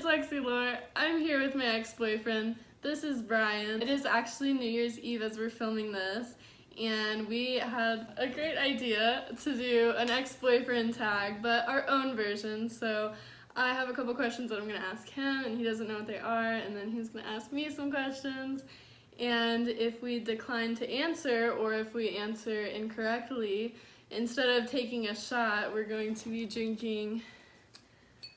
it's Lexi Lore. I'm here with my ex-boyfriend. This is Brian. It is actually New Year's Eve as we're filming this, and we had a great idea to do an ex-boyfriend tag, but our own version. So I have a couple questions that I'm gonna ask him, and he doesn't know what they are, and then he's gonna ask me some questions. And if we decline to answer, or if we answer incorrectly, instead of taking a shot, we're going to be drinking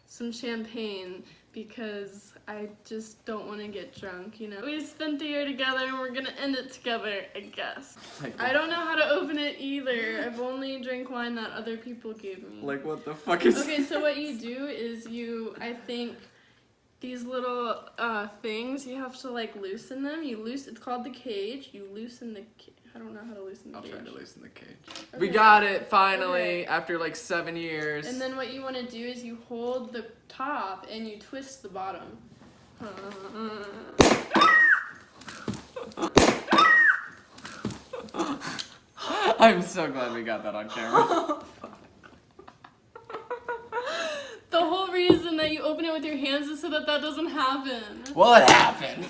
some champagne because I just don't want to get drunk, you know? We spent the year together and we're gonna end it together, I guess. I don't know how to open it either. I've only drank wine that other people gave me. Like, what the fuck is Okay, so what you do is I think, these little things, you have to like loosen them. It's called the cage. You loosen the I don't know how to loosen the cage. I'll try to loosen the cage. Okay. We got it, finally, after like 7 years. And then what you want to do is you hold the top and you twist the bottom. I'm so glad we got that on camera. The whole reason that you open it with your hands is so that doesn't happen. Well, it happened.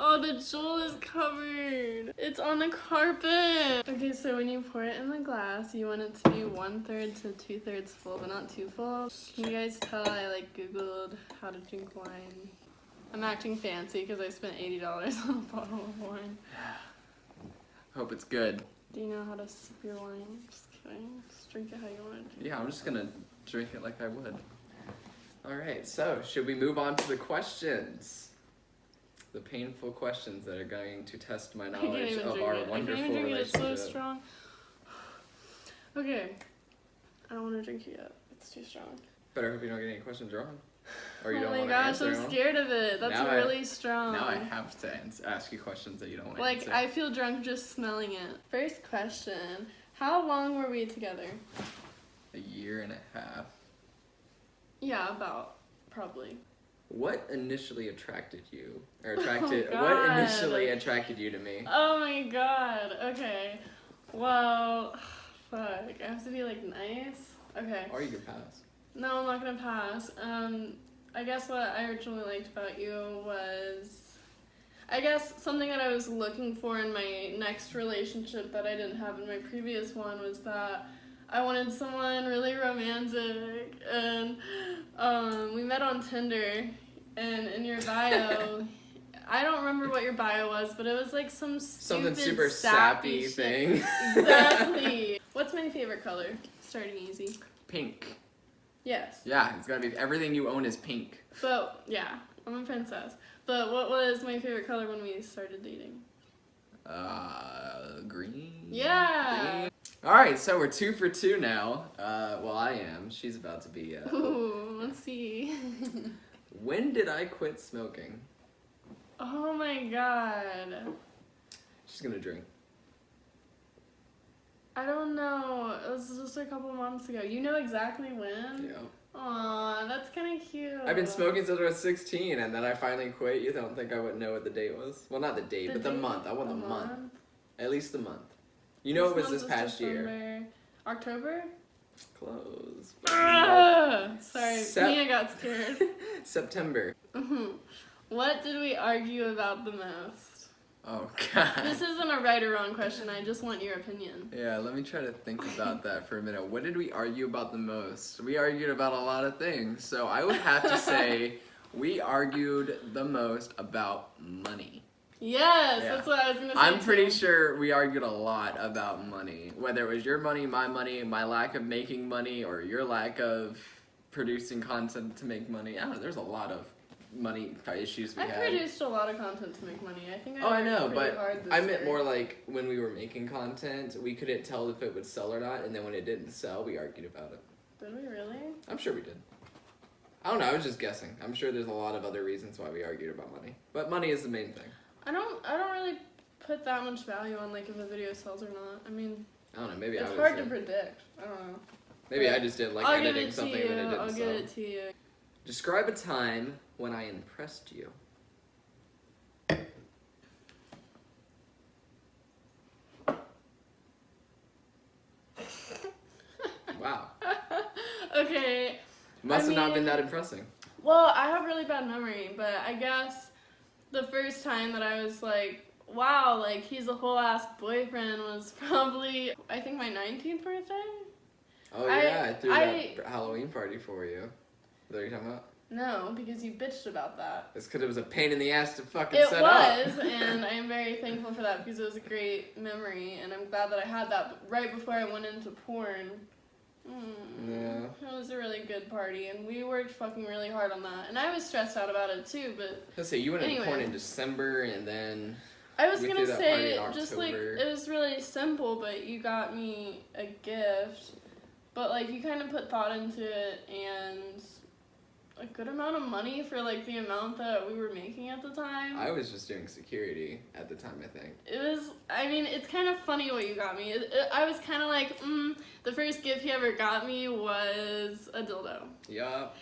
Oh, the jewel is covered. It's on the carpet. Okay, so when you pour it in the glass, you want it to be 1/3 to 2/3 full, but not too full. Can you guys tell I like Googled how to drink wine? I'm acting fancy because I spent $80 on a bottle of wine. Hope it's good. Do you know how to sip your wine? Just kidding. Just drink it how you want it. Yeah, I'm just gonna drink it like I would. Alright, so should we move on to the questions? The painful questions that are going to test my knowledge of our wonderful relationship. It's so strong. Okay. I don't want to drink it yet. It's too strong. Better hope you don't get any questions wrong. Or you oh don't my want to gosh, answer I'm them. scared of it. That's really strong. Now I have to ask you questions that you don't want to like, answer. I feel drunk just smelling it. First question. How long were we together? 1.5 years. Yeah, about. Probably. What initially attracted you? Or attracted, Oh, what initially attracted you to me? Oh my god. Okay. Well, fuck. I have to be like nice. Okay. Or you can pass. No, I'm not gonna pass. I guess what I originally liked about you was, I guess something that I was looking for in my next relationship that I didn't have in my previous one was that I wanted someone really romantic, and we met on Tinder, and in your bio, I don't remember what your bio was, but it was like something super sappy thing. Exactly. What's my favorite color? Starting easy. Pink. Yes. Yeah, it's gotta be, everything you own is pink. But, yeah, I'm a princess. But what was my favorite color when we started dating? Green? Yeah! Green. Alright, so we're 2 for 2 now. Well, I am. She's about to be, Ooh, let's see. When did I quit smoking? Oh my god. She's gonna drink. I don't know. It was just a couple months ago. You know exactly when? Yeah. Aw, that's kind of cute. I've been smoking since I was 16, and then I finally quit. You don't think I would know what the date was? Well, not the date, but the month. I want the month. At least the month. You know, it was this past year. October? Close. Sorry, Mia got scared. September. What did we argue about the most? Oh, God. This isn't a right or wrong question. I just want your opinion. Yeah, let me try to think about that for a minute. What did we argue about the most? We argued about a lot of things. So I would have to say we argued the most about money. Yes, yeah. That's what I was going to say. I'm pretty sure we argued a lot about money. Whether it was your money, my lack of making money, or your lack of producing content to make money. I don't know, there's a lot of money issues we had. I produced a lot of content to make money. I think I know, but I meant year. more like when we were making content, we couldn't tell if it would sell or not, and then when it didn't sell, we argued about it. Did we really? I'm sure we did. I don't know, I was just guessing. I'm sure there's a lot of other reasons why we argued about money. But money is the main thing. I don't really put that much value on like if a video sells or not. I mean, I don't know, maybe it's hard to predict. I don't know. Maybe I just didn't like editing something that it didn't sell. I'll give it to you. Describe a time when I impressed you. Okay. Must have not been that impressing. Well, I have really bad memory, but I guess the first time that I was like, wow, like he's a whole ass boyfriend was probably, I think, my 19th birthday. Oh yeah, I threw that Halloween party for you. Is that what you're talking about? No, because you bitched about that. It's because it was a pain in the ass to fucking It set up. was, and I am very thankful for that because it was a great memory, and I'm glad that I had that right before I went into porn. Yeah. It was a really good party, and we worked fucking really hard on that. And I was stressed out about it too, but Let's say you went into anyway. porn in December, and then I was we gonna threw that party say, in just like, October. it was really simple, but you got me a gift. But like, you kind of put thought into it, and a good amount of money for like the amount that we were making at the time. I was just doing security at the time, I think. It was, I mean, it's kind of funny what you got me. I was kind of like, the first gift he ever got me was a dildo. Yup.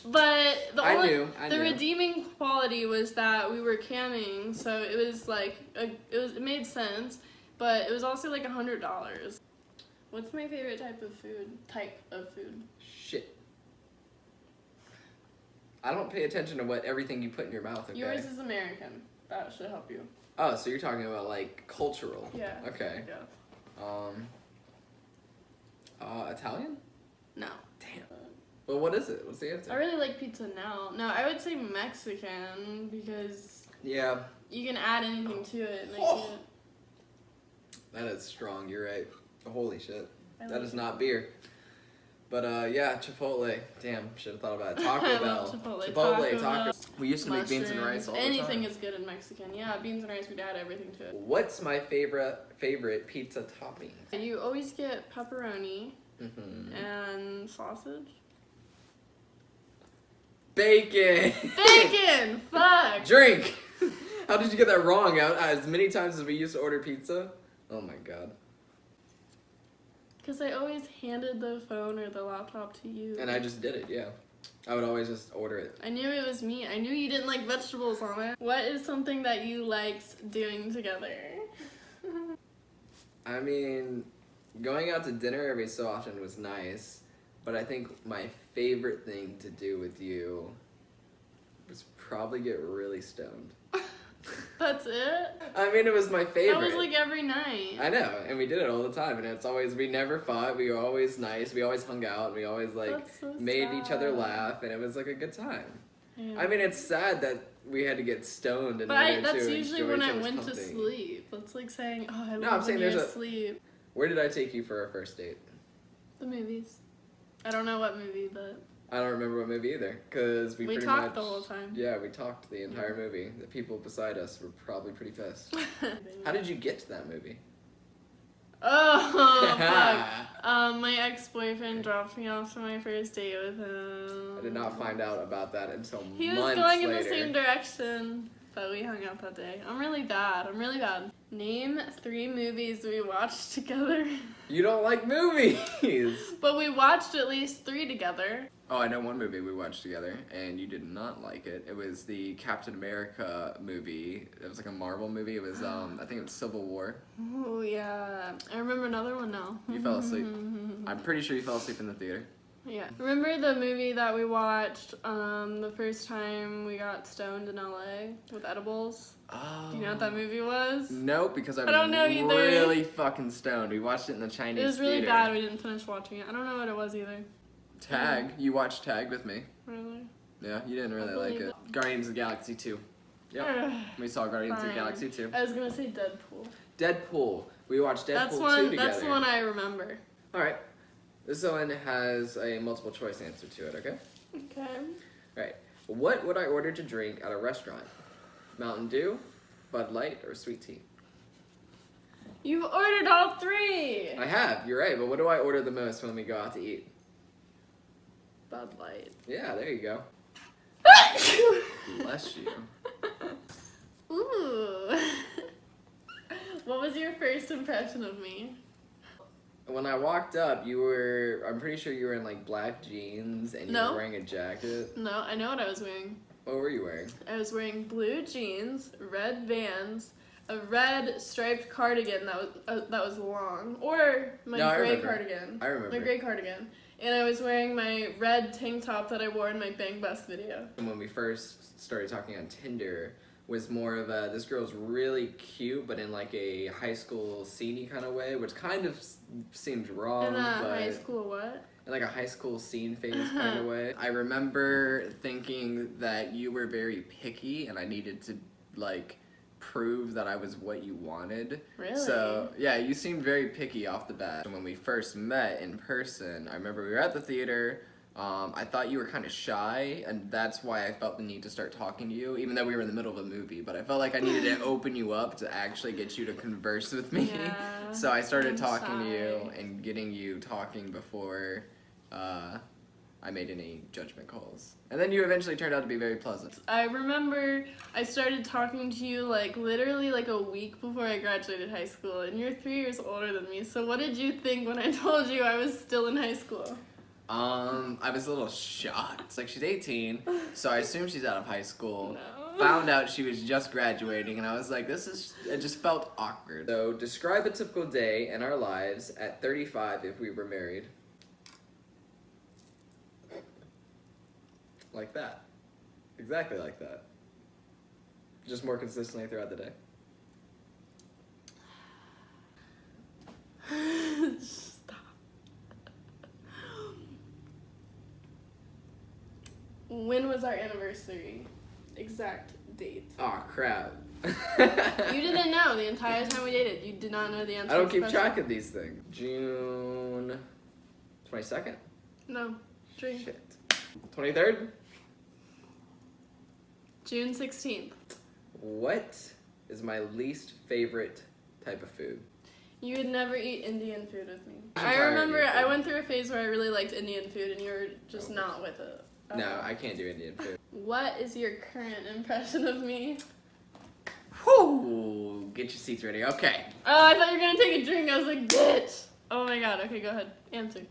But I knew. the redeeming quality was that we were camming, so it was like, it made sense, but it was also like $100. What's my favorite type of food? Shit. I don't pay attention to what everything you put in your mouth, okay? Yours is American. That should help you. Oh, so you're talking about like cultural. Yeah. Okay. Yeah. Italian? No. Damn. Well, what is it? What's the answer? I really like pizza now. No, I would say Mexican because Yeah. you can add anything to it. And Oh. That is strong. You're right. Holy shit. That is not beer. But yeah, Chipotle. Damn, should have thought about it. Taco I Bell. love Chipotle. Taco. Bell. We used to make beans and rice all the time. Anything is good in Mexican. Yeah, beans and rice, we'd add everything to it. What's my favorite pizza topping? You always get pepperoni Mm-hmm. and sausage. Bacon! Bacon! Fuck! Drink! How did you get that wrong? As many times as we used to order pizza? Oh my god. Because I always handed the phone or the laptop to you. And I just did it, yeah. I would always just order it. I knew it was me. I knew you didn't like vegetables on it. What is something that you liked doing together? I mean, going out to dinner every so often was nice, but I think my favorite thing to do with you was probably get really stoned. That's it? I mean, it was my favorite. That was like every night. I know, and we did it all the time, and it's always, we never fought, we were always nice, we always hung out, we always like so made sad. each other laugh, and it was like a good time. Yeah. I mean, it's sad that we had to get stoned in But order that's to usually enjoy when each I other's went to company. sleep. That's like saying, oh, I No, love I'm saying when you're there's asleep. Where did I take you for our first date? The movies. I don't know what movie, but I don't remember what movie either, because we pretty talked much, the whole time. Yeah, we talked the entire movie. The people beside us were probably pretty pissed. How did you get to that movie? Oh, fuck. My ex-boyfriend dropped me off to my first date with him. I did not find out about that until He was months going later. in the same direction, but we hung out that day. I'm really bad. Name 3 movies we watched together. You don't like movies! But we watched at least 3 together. Oh, I know one movie we watched together, and you did not like it. It was the Captain America movie. It was like a Marvel movie. It was, I think it was Civil War. Oh, yeah. I remember another one now. You fell asleep. I'm pretty sure you fell asleep in the theater. Yeah. Remember the movie that we watched the first time we got stoned in LA with edibles? Oh. Do you know what that movie was? Nope, because I don't know either. really fucking stoned. We watched it in the Chinese It was really theater. bad. We didn't finish watching it. I don't know what it was either. Tag. You watched Tag with me. Really? Yeah, you didn't really I like believe it. Guardians of the Galaxy 2. Yep. We saw Guardians of the Fine. Galaxy 2. I was gonna say Deadpool. Deadpool. We watched Deadpool 2 together. That's the one I remember. Alright. This one has a multiple choice answer to it, okay? Okay. Alright. What would I order to drink at a restaurant? Mountain Dew, Bud Light, or sweet tea? You've ordered all 3! I have, you're right, but what do I order the most when we go out to eat? Bud Light. Yeah, there you go. Bless you. Ooh. What was your first impression of me? When I walked up, I'm pretty sure you were in like black jeans and you No. were wearing a jacket. No, I know what I was wearing. What were you wearing? I was wearing blue jeans, red Vans, a red striped cardigan that was long, or my No, I gray remember. cardigan. I remember. My gray cardigan, and I was wearing my red tank top that I wore in my Bang Bus video. And when we first started talking on Tinder, was more of a, this girl's really cute, but in like a high school scene-y kind of way, which kind of seemed wrong. In a but high school what? in like a high school scene phase kind of way. I remember thinking that you were very picky and I needed to like prove that I was what you wanted. Really? So yeah, you seemed very picky off the bat. And when we first met in person, I remember we were at the theater. I thought you were kind of shy, and that's why I felt the need to start talking to you, even though we were in the middle of a movie. But I felt like I needed to open you up to actually get you to converse with me. Yeah, So I started I'm talking to you shy. and getting you talking before I made any judgment calls. And then you eventually turned out to be very pleasant. I remember I started talking to you like literally like a week before I graduated high school, and you're 3 years older than me. So what did you think when I told you I was still in high school? I was a little shocked. It's like she's 18, so I assume she's out of high school. No. Found out she was just graduating, and I was like, it just felt awkward. So describe a typical day in our lives at 35 if we were married. Like that. Exactly like that. Just more consistently throughout the day. Stop. When was our anniversary? Exact date. Oh crap. You didn't know the entire time we dated. You did not know the answer. I don't to keep this track question. of these things. June 22nd? No. Drink. Shit. 23rd? June 16th. What is my least favorite type of food? You would never eat Indian food with me. I'm I tired of remember Indian I food. went through a phase where I really liked Indian food and you were just Oh. not with it. No, I can't do Indian food. What is your current impression of me? Whew, get your seats ready. Okay. Oh, I thought you were gonna take a drink. I was like, bitch. Oh my god. Okay, go ahead. Answer.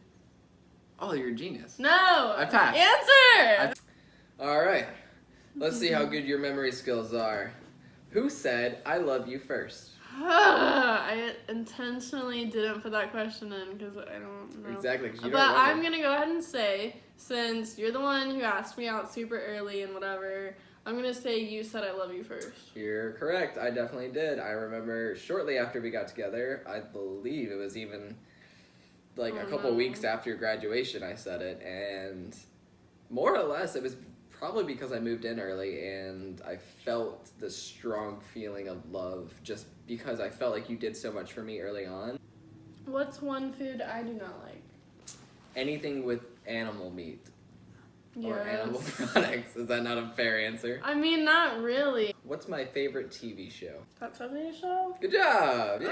Oh, you're a genius. No. I passed. Answer. All right. Let's see how good your memory skills are. Who said I love you first? I intentionally didn't put that question in because I don't know. Exactly, 'cause you But don't I'm remember. gonna go ahead and say, since you're the one who asked me out super early and whatever, I'm gonna say you said I love you first. You're correct. I definitely did. I remember shortly after we got together, I believe it was even like a couple no. weeks after graduation, I said it. And more or less, it was probably because I moved in early and I felt the strong feeling of love just because I felt like you did so much for me early on. What's one food I do not like? Anything with animal meat or Yes. animal products. Is that not a fair answer? I mean, not really. What's my favorite TV show? That 70s show? Good job! Yeah!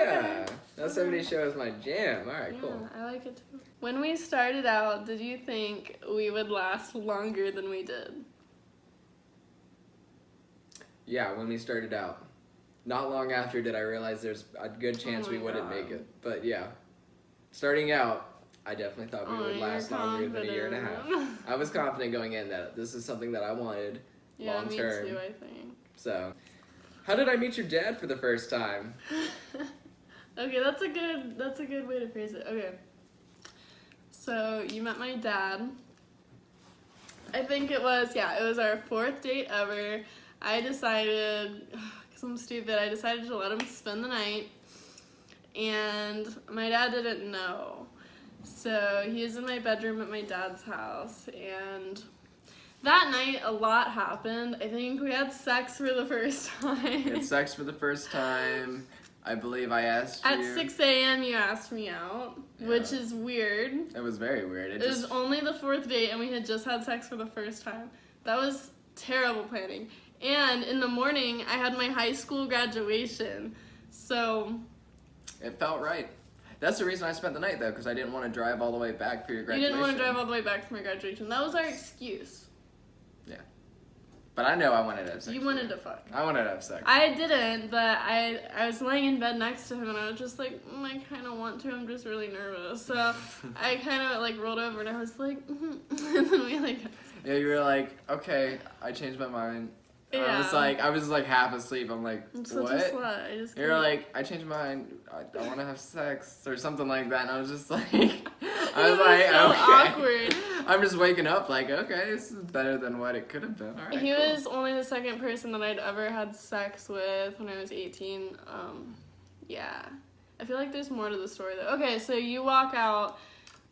Okay. That 70s show is my jam. Alright, Yeah, cool. I like it too. When we started out, did you think we would last longer than we did? Yeah, when we started out. Not long after did I realize there's a good chance Oh we my wouldn't God. make it. But yeah, starting out, I definitely thought we Oh, would you're last longer than a year and a half. confident. I was confident going in that this is something that I wanted Yeah, long me term. too, I think. So, how did I meet your dad for the first time? Okay, that's a good way to phrase it. Okay. So, you met my dad. I think it was our 4th date ever. I decided, because I'm stupid, I decided to let him spend the night. And my dad didn't know. So, he was in my bedroom at my dad's house. And that night, a lot happened. I think we had sex for the first time. We had sex for the first time. I believe I asked you. At 6 a.m. you asked me out, which Yeah. is weird. It was very weird. It was only the 4th date and we had just had sex for the first time. That was terrible planning. And in the morning, I had my high school graduation. So, It felt right. That's the reason I spent the night though, because I didn't want to drive all the way back for your you graduation. didn't want to drive all the way back for my graduation. That was our excuse. But I know I wanted to have sex. You with wanted to fuck. I wanted to have sex. I didn't, but I was laying in bed next to him and I was just like, I kind of want to. I'm just really nervous. So I kind of like rolled over and I was like, and then we like. Yeah, you were like, okay, I changed my mind. And Yeah. I was like half asleep. I'm like, I'm such what? a slut. I just You're couldn't- like, I changed my mind. I want to have sex or something like that. And I was just like, I was It like, so okay. awkward. I'm just waking up like, okay, this is better than what it could have been. All right, He cool. was only the second person that I'd ever had sex with when I was 18. Yeah. I feel like there's more to the story though. Okay, so you walk out.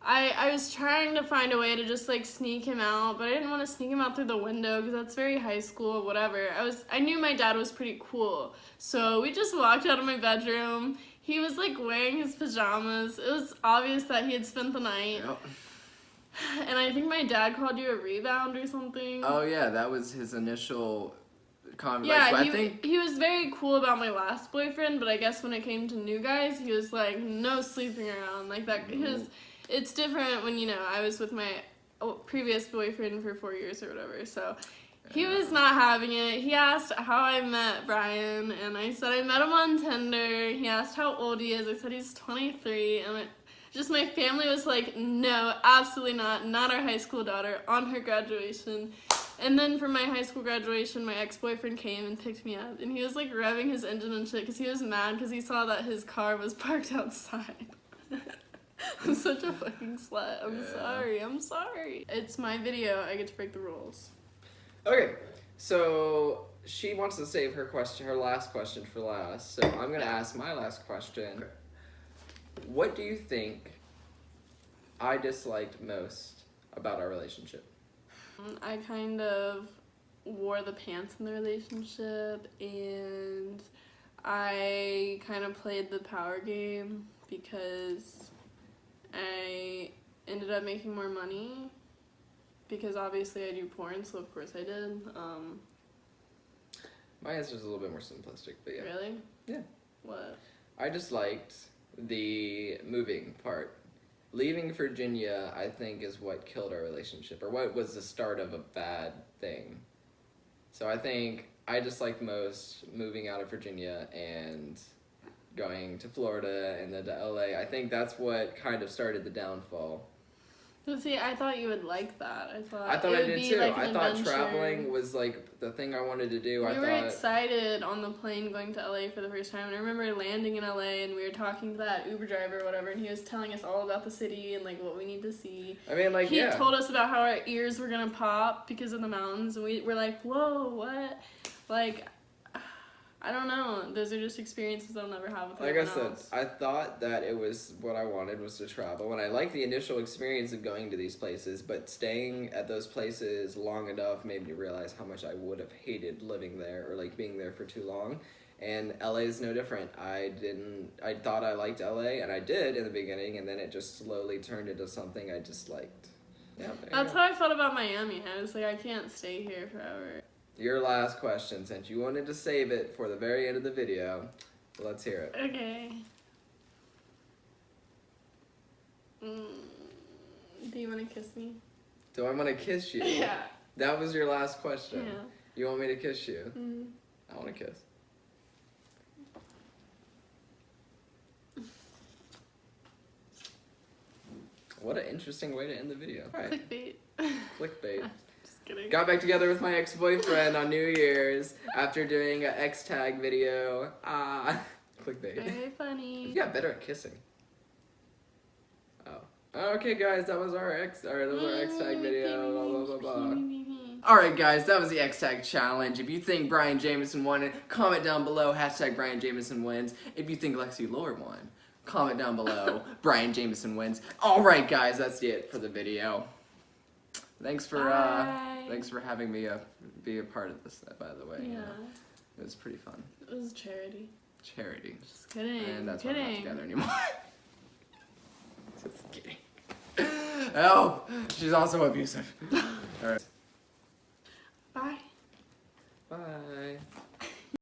I was trying to find a way to just like sneak him out, but I didn't want to sneak him out through the window because that's very high school, whatever. I knew my dad was pretty cool. So we just walked out of my bedroom. He was like wearing his pajamas. It was obvious that he had spent the night. Yep. And I think my dad called you a rebound or something. Oh yeah, that was his initial comment. Yeah, Like, I think he was very cool about my last boyfriend, but I guess when it came to new guys, he was like, no sleeping around. Like that, it's different when, you know, I was with my previous boyfriend for 4 years or whatever, so he was not having it. He asked how I met Brian, and I said I met him on Tinder. He asked how old he is. I said he's 23, and just my family was like, no, absolutely not our high school daughter on her graduation. And then for my high school graduation, my ex-boyfriend came and picked me up, and he was like revving his engine and shit because he was mad because he saw that his car was parked outside. I'm such a fucking slut. I'm sorry. It's my video. I get to break the rules. Okay, so she wants to save her last question for last. So I'm gonna ask my last question. What do you think I disliked most about our relationship? I kind of wore the pants in the relationship, and I kind of played the power game because I ended up making more money because obviously I do porn, so of course I did. My answer is a little bit more simplistic, but yeah. Really? Yeah. What? I just liked the moving part. Leaving Virginia, I think, is what killed our relationship, or what was the start of a bad thing. So I think I just liked most moving out of Virginia and going to Florida and then to LA. I think that's what kind of started the downfall. But see, I thought you would like that. I thought I it would did be too. like I an thought adventure. traveling was like the thing I wanted to do. We were excited on the plane going to LA for the first time, and I remember landing in LA and we were talking to that Uber driver or whatever, and he was telling us all about the city and like what we need to see. I mean, like, he yeah. told us about how our ears were gonna pop because of the mountains, and we were like, whoa, what? Like, I don't know. Those are just experiences I'll never have with Like I anyone said, else. I thought that it was what I wanted was to travel, and I liked the initial experience of going to these places, but staying at those places long enough made me realize how much I would have hated living there or like being there for too long. And LA is no different. I thought I liked LA, and I did in the beginning, and then it just slowly turned into something I disliked. Yeah, That's how I felt about Miami. I was like, I can't stay here forever. Your last question, since you wanted to save it for the very end of the video, let's hear it. Okay. Do you want to kiss me? Do I want to kiss you? Yeah. That was your last question. Yeah. You want me to kiss you? Mm. I want to kiss. What an interesting way to end the video. All right. Clickbait. Clickbait. Just kidding. Got back together with my ex-boyfriend on New Year's after doing an X-Tag video. Clickbait. Very funny. You got better at kissing. Oh. Okay, guys, that was our X-Tag video. Blah, blah, blah, blah. Alright, guys, that was the X-Tag challenge. If you think Brian Jameson won it, comment down below, #Brian Jameson wins. If you think Lexi Lore won, comment down below, Brian Jameson wins. Alright, guys, that's it for the video. Thanks for having me be a part of this, by the way. Yeah. You know? It was pretty fun. It was charity. Charity. Just kidding. And that's why we're not kidding. together anymore. Just kidding. Help! She's also abusive. Alright. Bye. Bye.